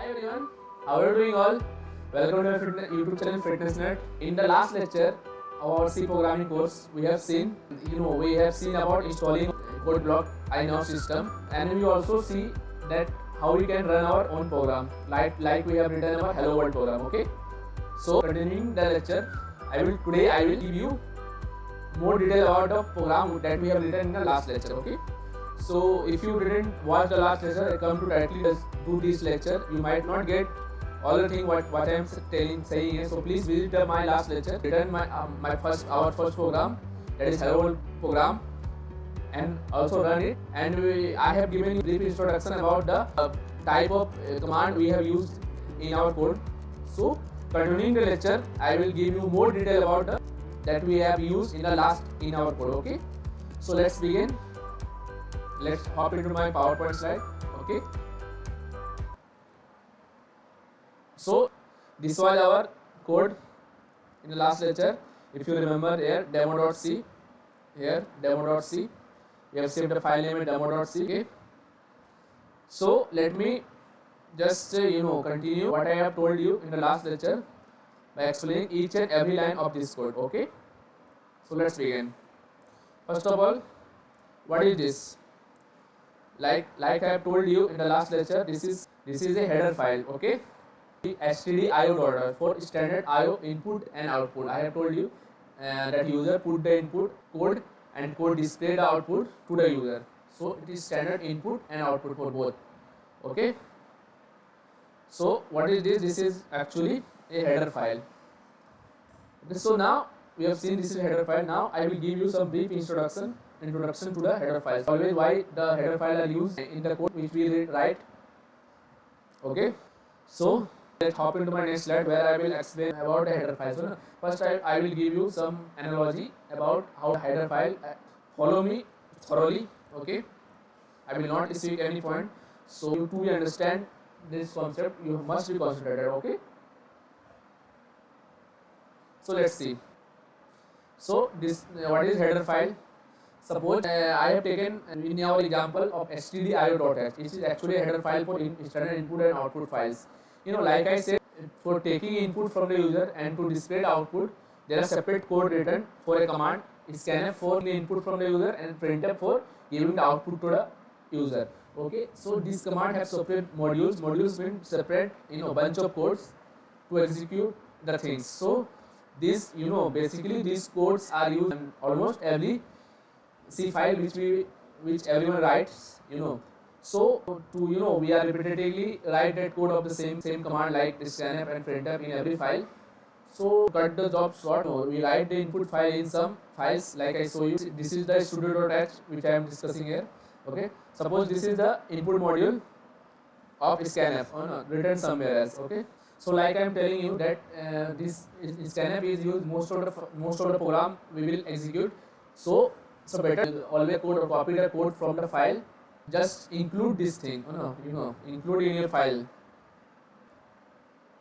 Hi everyone, how are you doing all? Welcome to my YouTube channel FitnessNet. In the last lecture of our C programming course, we have seen about installing code block in our system, and we also see that how we can run our own program, like we have written our Hello World program. Okay, so continuing the lecture, I will give you more detail about the program that we have written in the last lecture. Okay, so if you didn't watch the last lecture, I come to directly do this lecture. You might not get all the thing what I am saying is. So please visit my last lecture. Written our first program, that is Hello World program, and also run it. And I have given you brief introduction about the type of command we have used in our code. So continuing the lecture, I will give you more detail about that we have used in our code. Okay, so let's begin. Let's hop into my PowerPoint slide. Okay, so this was our code in the last lecture. If you remember, here demo.c, we have saved the file name in demo.c. Okay, so let me just continue what I have told you in the last lecture by explaining each and every line of this code. Okay, so let's begin. First of all, what is this? Like I have told you in the last lecture, this is a header file. Okay, stdio.h for standard IO input and output. I have told you that user put the input code and code display the output to the user. So it is standard input and output for both. Okay, so what is this? This is actually a header file. Okay, so now we have seen this is a header file. Now I will give you some brief introduction to the header files. Always why the header file are used in the code which we write. Okay, so let's hop into my next slide where I will explain about the header file. So first I will give you some analogy about how the header file. Follow me thoroughly. Okay, I will not speak any point. So you to understand this concept, you must be concentrated. Okay, so let's see. So this what is header file? Suppose I have taken in our example of stdio.h. This is actually a header file for standard input and output files. Like I said, for taking input from the user and to display the output, there are separate code written for a command scanf for the input from the user and printf for giving the output to the user. Okay, so this command has separate modules. Modules mean separate bunch of codes to execute the things. So this basically these codes are used in almost every C file which everyone writes. So to we are repetitively write that code of the same command like scanf and printf in every file. So cut the job short, we write the input file in some files like I show you. This is the studio.h which I am discussing here. Okay, suppose this is the input module of scanf written somewhere else. Okay, so like I am telling you that this scanf is used most of the program we will execute. So better always code or copy the code from the file. Just include this thing. Include in your file.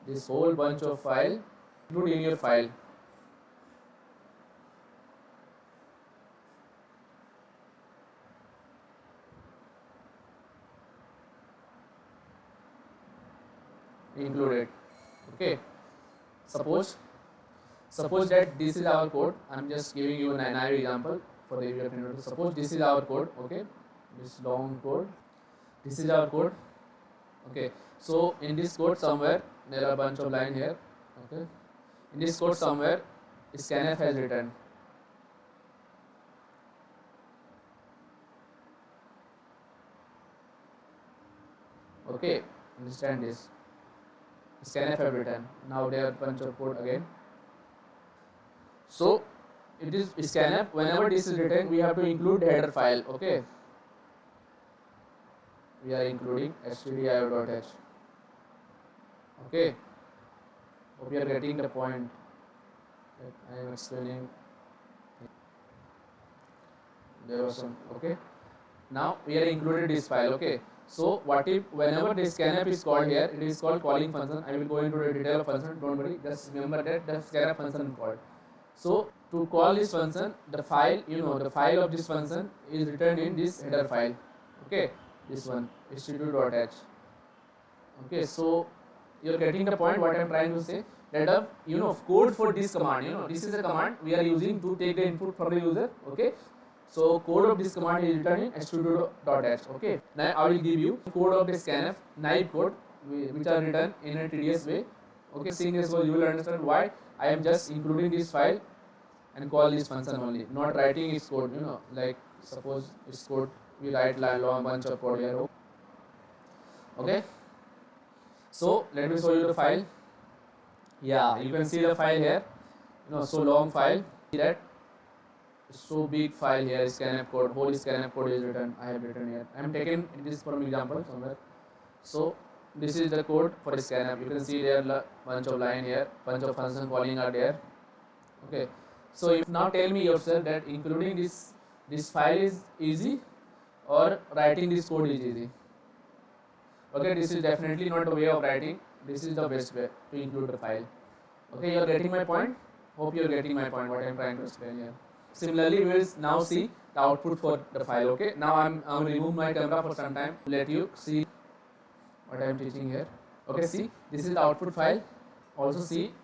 This whole bunch of file. Include in your file. Include it. Okay. Suppose that this is our code. I'm just giving you an example for the user to suppose this is our code. Okay, this long code, this is our code. Okay, so in this code somewhere there are a bunch of line here. Okay, in this code somewhere scanf has written. Okay, understand this. Scanf have written. Now there are a bunch of code again. So it is scanf. Whenever this is written, we have to include header file. Okay, we are including stdio.h. Okay, hope you are getting the point that I am explaining. There was some. Okay, now we are included this file. Okay, so what if whenever this scanf is called here, it is called calling function. I will go into the detail of function. Don't worry, just remember that the scanf function is called. So to call this function, the file of this function is written in this header file. Okay, this one stdio.h. Okay, so you're getting the point what I'm trying to say, that code for this command, this is a command we are using to take the input from the user. Okay, so code of this command is written in studio.h. Okay, now I will give you code of the scanf naive code which are written in a tedious way. Okay, seeing this, so you will understand why I am just including this file and call this function only, not writing its code. Like suppose its code we write long bunch of code here. Okay, so let me show you the file. Yeah, you can see the file here. So long file. See that? So big file here. Scanf code. Whole scanf code is written. I have written here. I am taking this from example somewhere. So this is the code for scanf. You can see there bunch of line here, bunch of function calling are there. Okay. So if now tell me yourself that including this file is easy or writing this code is easy. Okay, this is definitely not a way of writing. This is the best way to include the file. Okay, you are getting my point? Hope you are getting my point, what I am trying to explain here. Similarly, we will now see the output for the file. Okay, now I will remove my camera for some time to let you see what I am teaching here. Okay, see, this is the output file. Also see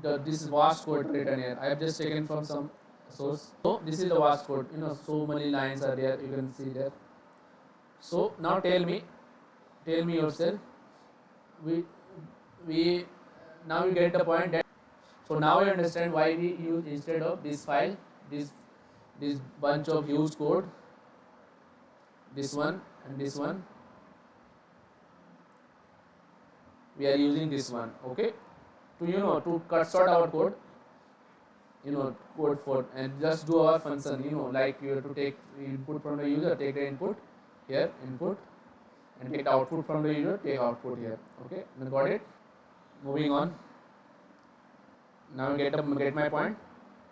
this vast code written here. I have just taken from some source. So this is the vast code. So many lines are there. You can see there. So now tell me yourself. We now you get the point that, so now you understand why we use, instead of this file, this bunch of huge code, this one and this one, we are using this one. Okay, to to cut short our code, code for, and just do our function. Like you have to take input from the user, take the input here, input, and take the output from the user, take output here. Okay, got it? Moving on. Now you get my point.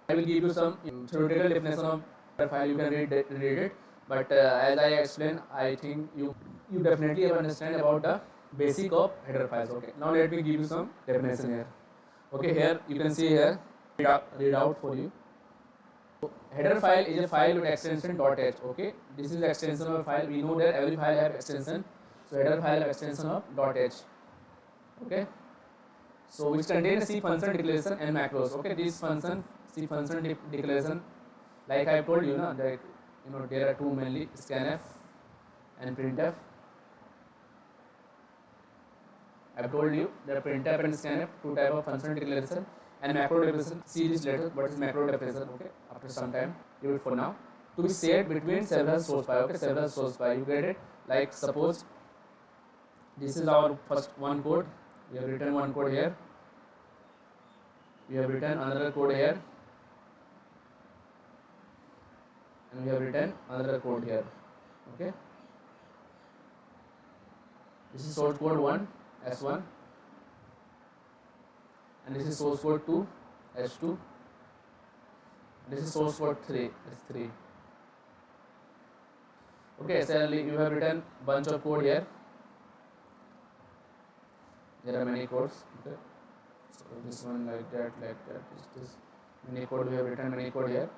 I will give you some theoretical definition of the file. You can read it. But as I explained, I think you definitely have understand about the basic of header files. Okay. Now let me give you some definition here. Okay. Here you can see here. Read out for you. So, header file is a file with extension .h. Okay. This is the extension of a file. We know that every file have extension. So header file have extension of .h. Okay. So which contains C function declaration and macros. Okay, this function C function declaration, like I told you, that there are two mainly, scanf and printf. I have told you that printf and scanf, two type of function declaration and macro definition. See this later. What is macro definition? Okay, after some time, leave it for now. To be shared between several source file. Okay, several source file. You get it? Like suppose this is our first one code. We have written one code here. We have written another code here. And we have written another code here. Okay. This is source code 1, S1. And this is source code 2, S2. This is source code 3, S3. Okay, suddenly you have written bunch of code here. There are many codes. Okay. So this one like that. This many code we have written many code here.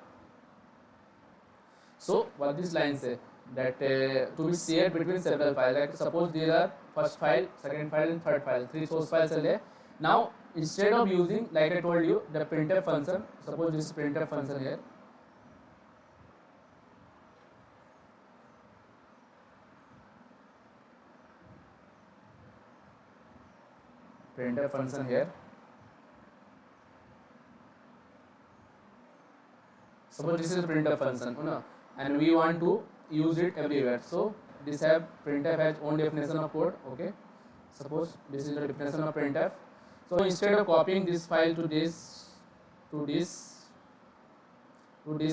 So what this line say, that to be shared between several files. Like suppose there are first file, second file, and third file. 3 source files are there. Now instead of using, like I told you, the printf function. Suppose this is printf function here. Printf function here. Suppose this is printf function, and we want to use it everywhere. So this have printf has own definition of code. Okay. Suppose this is the definition of printf. So instead of copying this file to this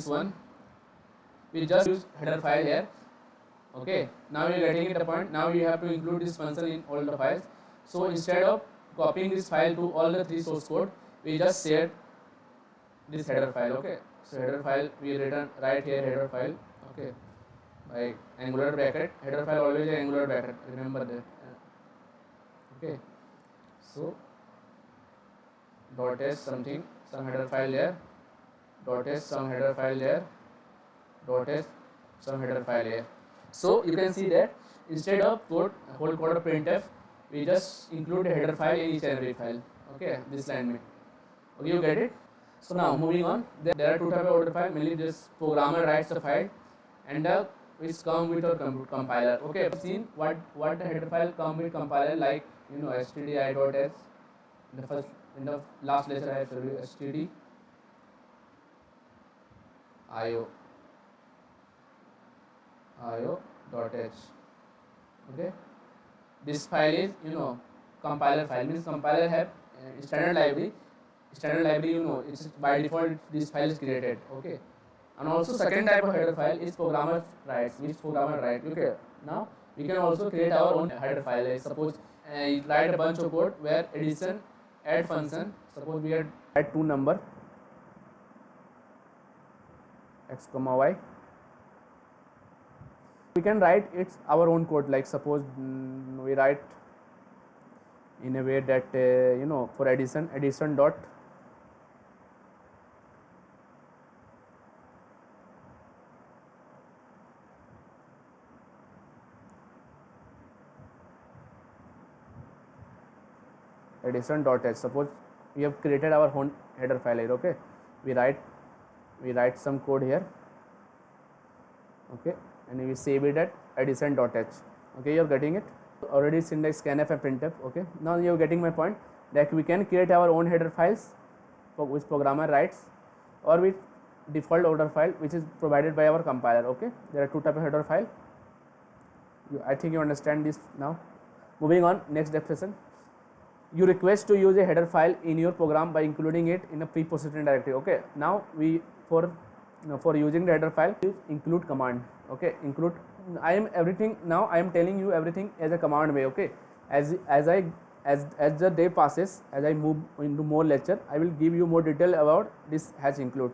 one, we just use header file here. Okay. Now you are getting the point. Now you have to include this function in all the files. So instead of copying this file to all the 3 source code, we just shared this header file. Okay, so header file we write here header file. Okay, by angular bracket. Header file always an angular bracket, remember that. Okay, so dot s something, some header file there, dot s some header file there, dot s some header file here. So you can see that instead of whole code of printf, we just include a header file in each and every file. Okay, this line main. Okay, you get it? So now moving on, there are two types of header file. Mainly this programmer writes the file and which come with your compiler. Okay, I've seen what the header file come with compiler, like stdio.h. In the last lecture I have showed you stdio.h. Okay, this file is compiler file, means compiler have standard library. It's by default this file is created. Okay, and also second type of header file is programmer writes, which programmer write. Okay, now we can also create our own header file. Like suppose you write a bunch of code where addition add function, suppose we add two number x comma y, we can write it's our own code. Like suppose we write in a way that for addition dot addition.h. Suppose we have created our own header file here. Okay, we write some code here. Okay, and we save it at addition.h. Okay, you are getting it? Already syntax scanf and printf. Okay, now you are getting my point, that we can create our own header files which programmer writes, or with default header file which is provided by our compiler. Okay, there are two types of header file. I think you understand this now. Moving on, next definition. You request to use a header file in your program by including it in a preprocessing directory. Okay, now we for using the header file, include command. Okay, include, I am telling you everything as a command way. Okay, as the day passes, as I move into more lecture, I will give you more detail about this hash include.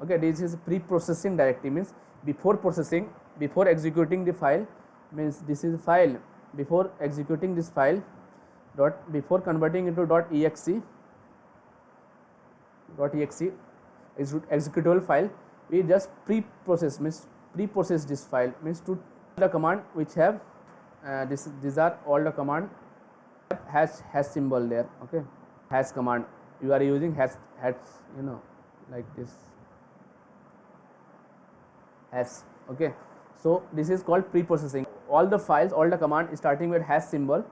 Okay, this is pre-processing directory, means before processing, before executing the file, means this is file, before executing this file, before converting into .exe executable file, we just pre-process this file, means to the command which have these are all the command hash symbol there. Okay, hash command, you are using hash like this hash. Okay, so this is called pre-processing. All the files, all the command starting with hash symbol,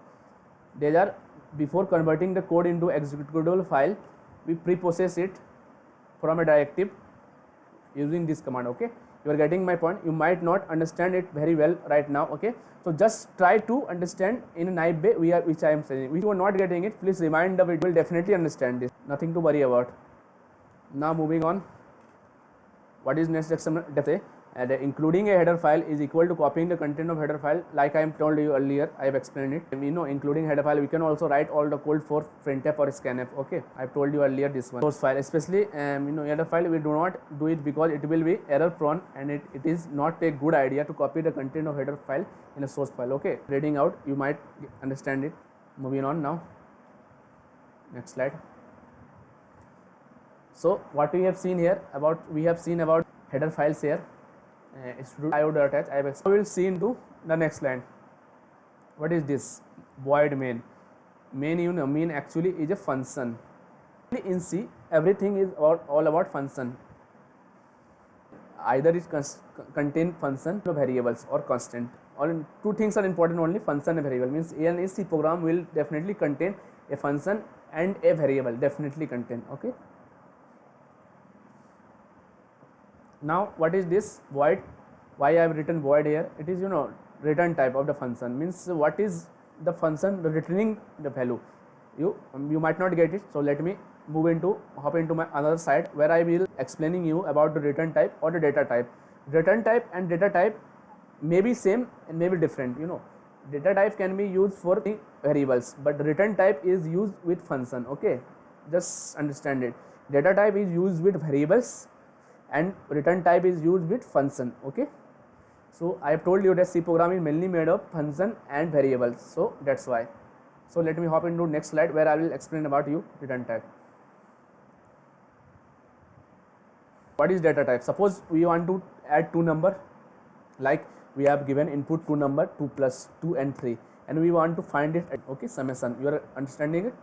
they are before converting the code into executable file, we pre-process it from a directive using this command. Okay, you are getting my point. You might not understand it very well right now. Okay, so just try to understand in a naive way which I am saying. If you are not getting it, please remind the video, will definitely understand this, nothing to worry about. Now moving on, what is next section? Including a header file is equal to copying the content of header file. Like I am told you earlier, I have explained it. Including header file, we can also write all the code for printf or scanf. Okay, I have told you earlier this one. Source file, especially header file, we do not do it because it will be error prone, and it is not a good idea to copy the content of header file in a source file. Okay, reading out, you might understand it. Moving on now, next slide. So what we have seen here about header files here. stdio.h. I will see into the next line. What is this? Void main. Main actually is a function. In C, everything is all about function. Either it contain function or variables or constant. All two things are important only, function and variable. Means A and C program will definitely contain a function and a variable, definitely contain. Okay. Now what is this void? Why I have written void here? It is return type of the function, means what is the function returning the value. You might not get it, so let me hop into my another side where I will explaining you about the return type or the data type. Return type and data type may be same and may be different. Data type can be used for variables, but return type is used with function. Okay, just understand it. Data type is used with variables and return type is used with function. Okay, so I have told you that C program is mainly made of function and variables, so that's why. So let me hop into next slide where I will explain about return type. What is data type? Suppose we want to add two number, like we have given input two number, 2 plus 2 and 3. and we want to find it, okay, summation. You are understanding it?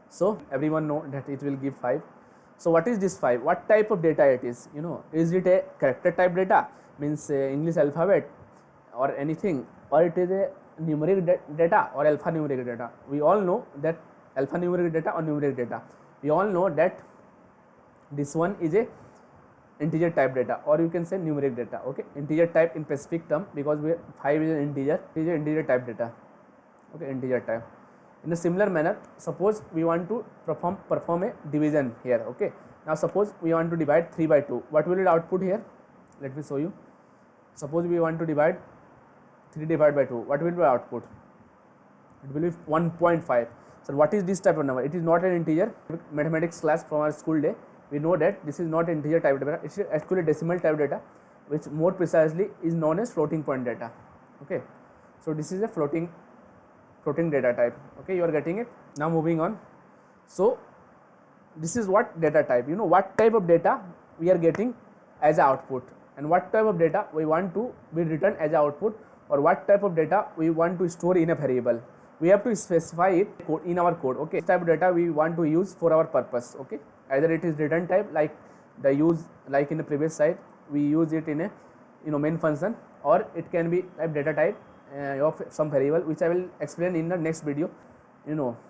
So everyone know that it will give 5. So what is this 5? What type of data it is? Is it a character type data, means English alphabet or anything, or it is a numeric data or alphanumeric data? We all know that alphanumeric data or numeric data. We all know that this one is a integer type data, or you can say numeric data. Okay, integer type in specific term, because 5 is an integer, it is an integer type data. Okay, integer type. In a similar manner, suppose we want to perform a division here. Okay, now suppose we want to divide 3 by 2. What will it output here? Let me show you. Suppose we want to divide 3 divided by 2. What will be output? It will be 1.5. So what is this type of number? It is not an integer. Mathematics class from our school day, we know that this is not integer type data. It is actually decimal type data, which more precisely is known as floating point data. Okay, so this is a floating data type. Okay, you are getting it. Now moving on. So this is what data type. What type of data we are getting as output, and what type of data we want to be written as output, or what type of data we want to store in a variable. We have to specify it in our code. Okay, this type of data we want to use for our purpose. Okay, either it is return type, like in the previous slide we use it in a main function, or it can be type data type of some variable, which I will explain in the next video,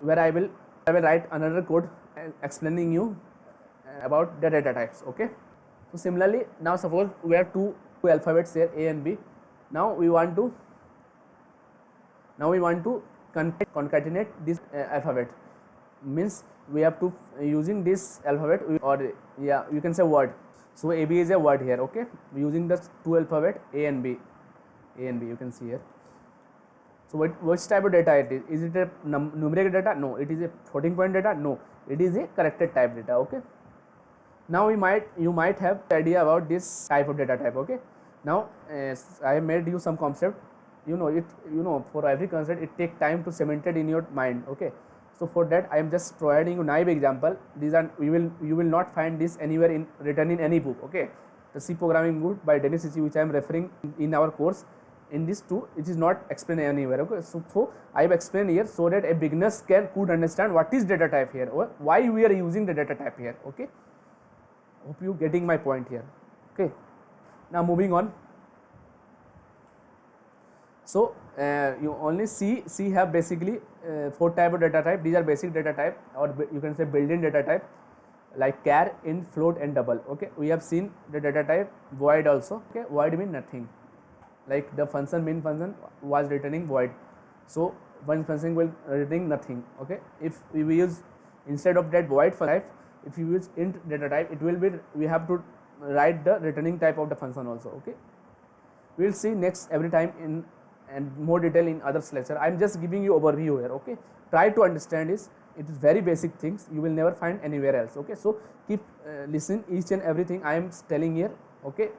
where I will write another code explaining you about the data types. Okay, so similarly, now suppose we have two alphabets here, A and B. Now we want to concatenate this alphabet, means we have to using this alphabet, or yeah, you can say word. So AB is a word here. Okay, using the two alphabet A and B, you can see here. So which type of data it is? Is it a numeric data? No. It is a floating point data? No. It is a character type data. Okay. Now you might have idea about this type of data type. Okay. Now I have made you some concept. For every concept it take time to cement it in your mind. Okay. So for that I am just providing you naive example. These are you will not find this anywhere written in any book. Okay. The C programming book by Dennis Ritchie, which I am referring in our course. In this too, it is not explained anywhere. Okay, so I have explained here so that a beginner could understand what is data type here, or why we are using the data type here. Okay, hope you getting my point here. Okay, now moving on. So you only see have basically 4 type of data type. These are basic data type, or you can say built-in data type, like char, int, float, and double. Okay, we have seen the data type void also. Okay, void means nothing. Like the main function was returning void, so one function will returning nothing. Okay, if we use instead of that void type, if you use int data type, it will be we have to write the returning type of the function also. Okay, we will see next every time in and more detail in other lecture. I am just giving you overview here. Okay, try to understand this. It is very basic things, you will never find anywhere else. Okay, so keep listen each and everything I am telling here. Okay,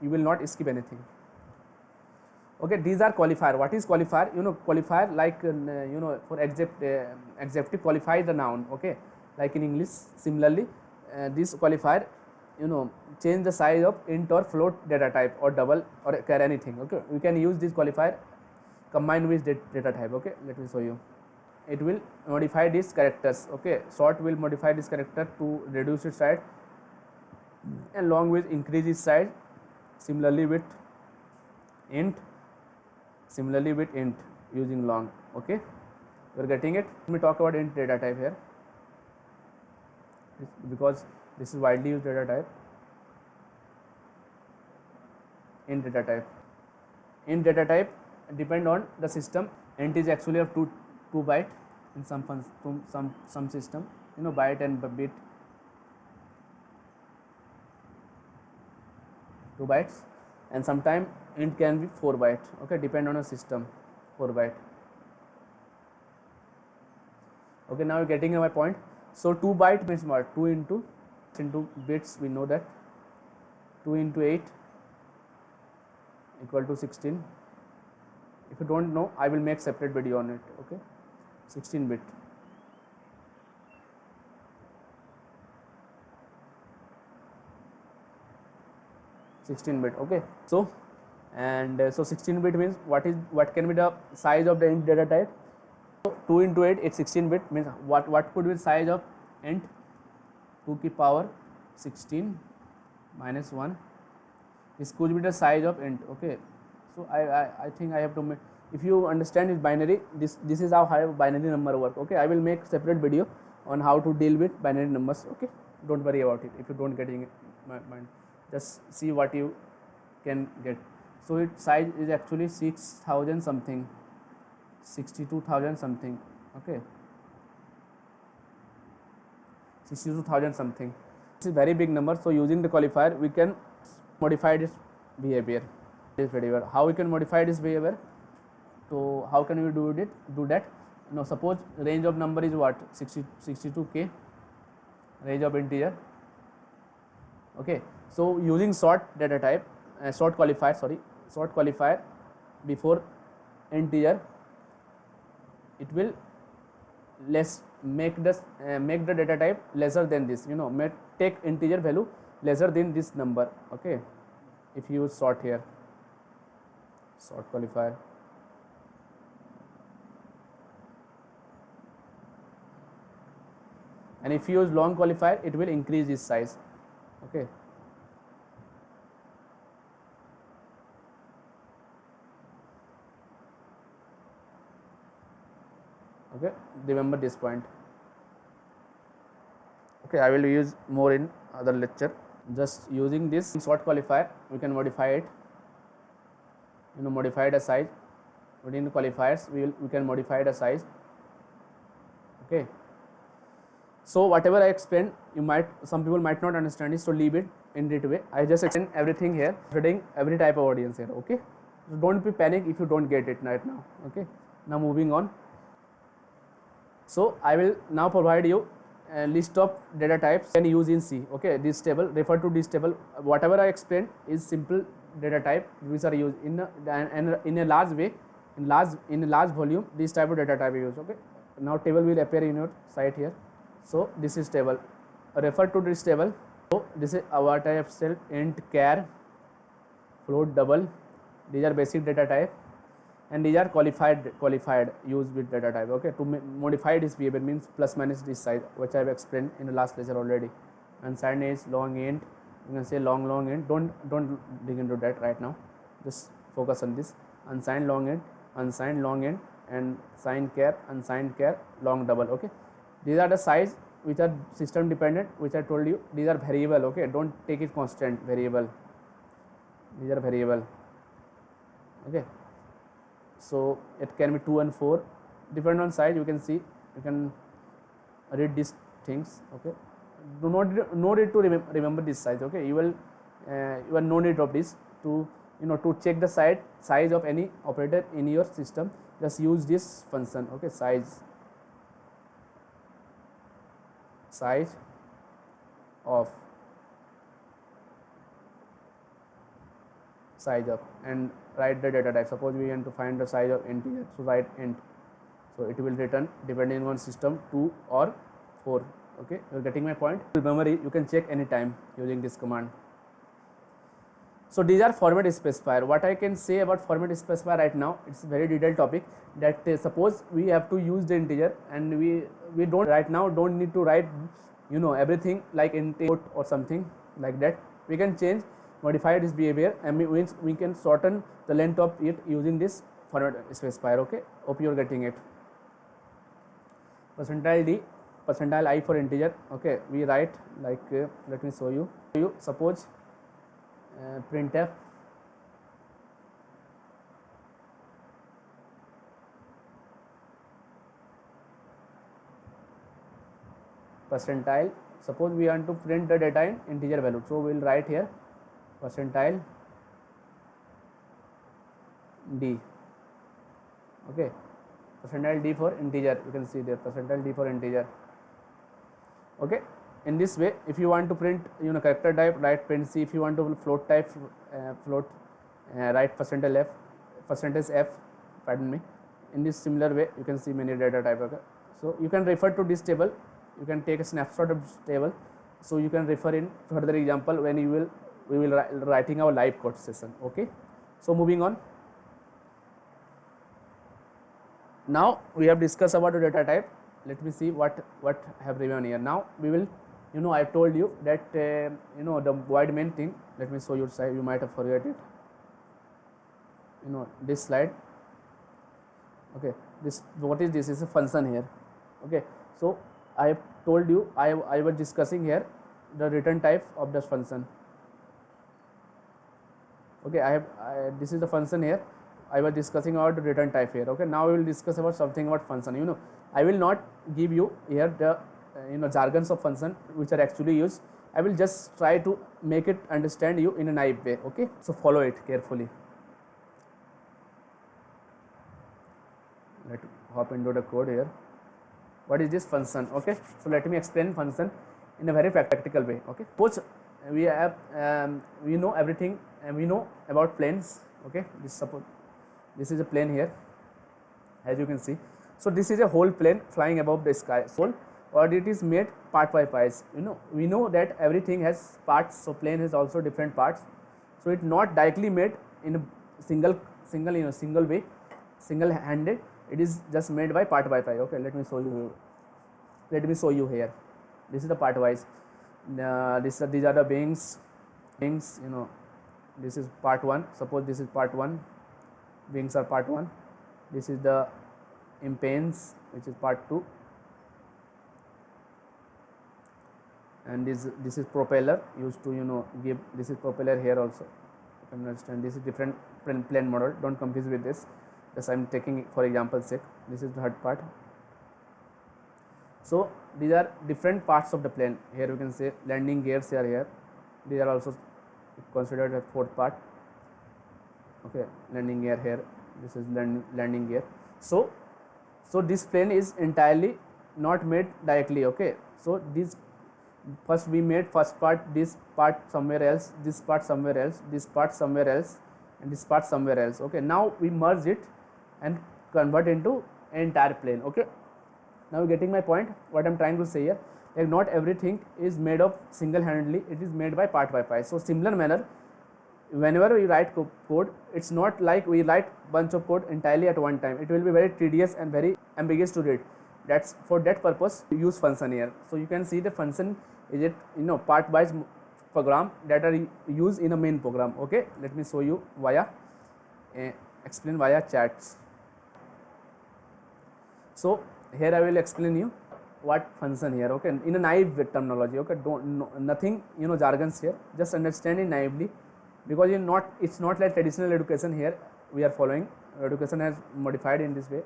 you will not skip anything. Okay, these are qualifier. What is qualifier? Qualifier, like for adjective qualify the noun. Okay, like in English. Similarly, this qualifier change the size of int or float data type, or double, or char, anything. Okay, we can use this qualifier combined with data type. Okay, let me show you. It will modify these characters. Okay, short will modify this character to reduce its size, and long will increase its size. Similarly with int using long. Okay, you are getting it. Let me talk about int data type here, because this is widely used data type. Int data type depend on the system. Int is actually of 2 byte in some system, byte and bit, 2 bytes, and sometime int can be 4 byte. Okay, depend on a system, 4 byte. Okay, now you are getting my point. So 2 byte means what? 2 into bits, we know that 2 into 8 equal to 16. If you don't know, I will make separate video on it. Okay, 16 bit. Okay, so and so 16 bit means what can be the size of the int data type. So 2 into 8 it's 16 bit means what could be the size of int 2 की power 16 minus 1. This could be the size of int. Okay, so I think I have to make, if you understand is binary, this is how binary number work. Okay, I will make separate video on how to deal with binary numbers. Okay, don't worry about it if you don't getting it mind, just see what you can get. So its size is actually 6,000 something, 62,000 something. Okay, 62,000 something. This is very big number, so using the qualifier we can modify this behavior. How we can modify this behavior? So how can we do that? Now suppose range of number is what, 62k, range of integer. Okay, so using sort data type, sort qualifier before integer, it will make the data type lesser than this, take integer value lesser than this number. Okay, if you use sort here, sort qualifier, and if you use long qualifier, it will increase its size. Okay, okay, remember this point. Okay, I will use more in other lecture. Just using this sort qualifier, we can modify it, modify the size. Within the qualifiers we can modify the size. Okay, so whatever I explained, some people might not understand it, so leave it in that way. I just explain everything here, studying every type of audience here. Okay, so don't be panic if you don't get it right now. Okay, now moving on. So I will now provide you a list of data types can use in C. Okay, this table, refer to this table. Whatever I explained is simple data type which are used in a large way, in a large volume. This type of data type is used. Okay, now table will appear in your site here. So this is table. Refer to this table. So this is what I have said: int, char, float, double. These are basic data type, and these are qualified used with data type. Okay, to modify this behavior means plus minus this size, which I have explained in the last lecture already. Unsigned is long int. You can say long int. Don't dig into that right now. Just focus on this. Unsigned long int, and signed char, unsigned char, long double. Okay, these are the size which are system dependent, which I told you. These are variable. Okay, don't take it constant, variable. These are variable. Okay, so it can be 2 and 4, depend on size. You can see, you can read these things. Okay, no need to remember this size. Okay, you have no need of this to to check the size of any operator in your system. Just use this function. Okay, size of and write the data type. Suppose we want to find the size of integer, so write int. So it will return depending on system 2 or 4. Okay, you are getting my point. Memory you can check anytime using this command. So these are format specifier. What I can say about format specifier right now, it's a very detailed topic. That suppose we have to use the integer, and we don't right now don't need to write everything like input or something like that. We can change, modify this behavior, and we can shorten the length of it using this format specifier. Okay, hope you are getting it. Percentile D, percentile I for integer. Okay, we write like let me show you. Suppose printf percentile. Suppose we want to print the data in integer value, so we will write here percentile D. Okay, percentile D for integer. You can see there percentile D for integer. Okay, in this way, if you want to print character type, write print C. If you want to float type, write percentage F. Pardon me. In this similar way, you can see many data type. Okay, so you can refer to this table. You can take a snapshot of this table, so you can refer in further example when we will writing our live code session. Okay, So moving on. Now we have discussed about the data type. Let me see what have remained here. Now we will, I told you that the void main thing. Let me show you slide. You might have forget it. This slide. Okay, this what is this? Is a function here. Okay, so I have told you I was discussing here the return type of this function. Okay, this is the function here. I was discussing about the return type here. Okay, now we will discuss about something about function. I will not give you here the jargons of function which are actually used. I will just try to make it understand you in a naive way. Okay, so follow it carefully. Let's hop into the code here. What is this function? Okay, so let me explain function in a very practical way. Okay, suppose we have we know everything and we know about planes. Okay, this is a plane here, as you can see. So this is a whole plane flying above the sky. So or it is made part by parts. We know that everything has parts. So plane has also different parts. So it's not directly made in a single way, single handed. It is just made by part by part. Okay, let me show you. Here. This is the part wise. These are the beings. This is part 1. Suppose this is part 1. Wings are part 1. This is the impens, which is part 2. And this is propeller used to give. This is propeller here also. You can understand. This is different plane model. Don't confuse with this. Just I am taking for example sake. This is the third part. So these are different parts of the plane. Here you can say landing gears are here. These are also considered a fourth part. Okay, landing gear here. This is landing gear. So this plane is entirely not made directly. Okay, so this first we made first part, this part somewhere else, this part somewhere else, this part somewhere else, and this part somewhere else. Okay, now we merge it and convert into an entire plane. Okay, now you getting my point, what I'm trying to say here. Like not everything is made of single-handedly, it is made by part. So similar manner, whenever we write code, it's not like we write bunch of code entirely at one time. It will be very tedious and very ambiguous to read. That's for that purpose we use function here. So you can see the function is it part wise program that are used in a main program. Okay, let me show you via explain via chats. So here I will explain you what function here. Okay, in a naive terminology. Okay, nothing jargons here, just understand it naively, because it's not like traditional education here we are following. Education has modified in this way.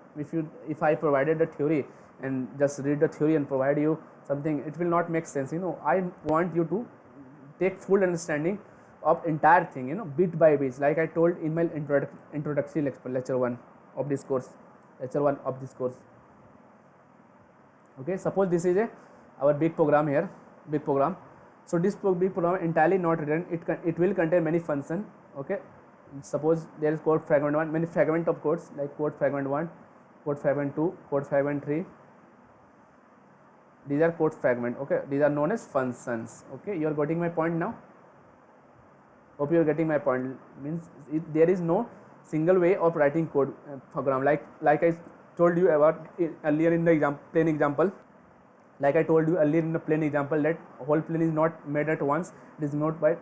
If I provided the theory and just read the theory and provide you something, it will not make sense. I want you to take full understanding of entire thing, bit by bit, like I told in my introductory lecture 1 of this course. Okay, suppose this is our big program here, So this big program entirely not written. It will contain many functions. Okay, suppose there is code fragment 1, many fragment of codes like code fragment 1, code fragment 2, code fragment 3. These are code fragment. Okay, these are known as functions. Okay, you are getting my point now. Hope you are getting my point. Means there is no single way of writing code program. Like I told you about earlier in the plain example. Like I told you earlier in the plane example, that whole plane is not made at once. It is not by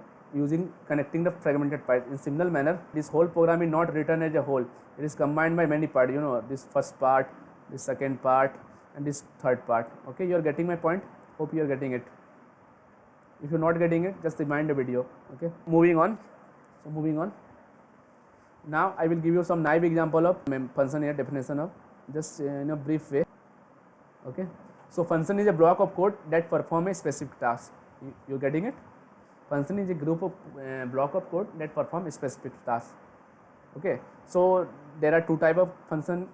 connecting the fragmented parts. In similar manner, this whole program is not written as a whole. It is combined by many parts. This first part, this second part, and this third part. Okay, you are getting my point. Hope you are getting it. If you are not getting it, just rewind the video. Okay, moving on. Now I will give you some naive example of function here, definition of, just in a brief way. Okay. So function is a block of code that perform a specific task. You getting it? Function is a group of block of code that perform a specific task. Okay. So there are two type of function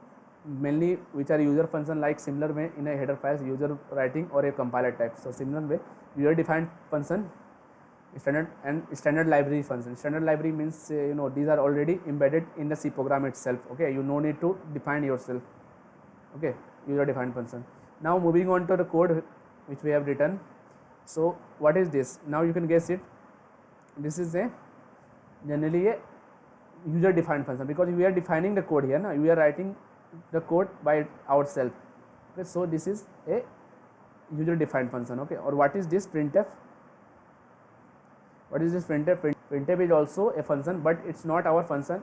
mainly, which are user function, like similar way in a header files, user writing, or a compiler type. So similar way, user defined function, standard library function. Standard library means these are already embedded in the C program itself. Okay, you no need to define yourself. Okay, user defined function. Now moving on to the code which we have written. So what is this? Now you can guess it. This is generally a user defined function, because we are defining the code here, we are writing the code by ourselves. Okay, so this is a user defined function. Okay, or what is this printf? What is this printf? Printf is also a function, but it's not our function.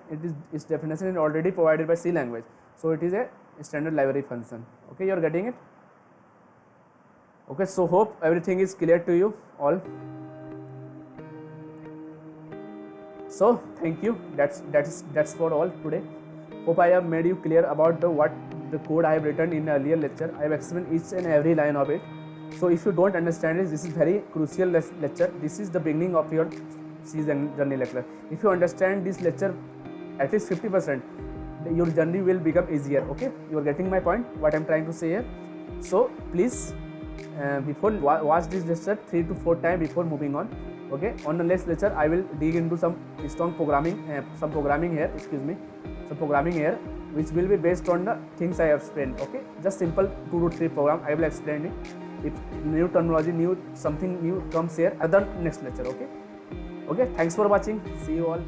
Its definition is already provided by C language, so it is a standard library function. Okay, you are getting it? Okay, so hope everything is clear to you all. So thank you. That's for all today. Hope I have made you clear about what the code I have written in earlier lecture. I have explained each and every line of it. So if you don't understand it, this is very crucial lecture. This is the beginning of your C journey lecture. If you understand this lecture at least 50%, your journey will become easier. Okay, you are getting my point, what I am trying to say here. So please before watch this lecture 3 to 4 times before moving on. Okay, on the next lecture I will dig into some strong programming, some programming here, which will be based on the things I have explained. Okay, just simple 2 to 3 program I will explain it. If new terminology, something new comes here, other next lecture. Okay, thanks for watching. See you all.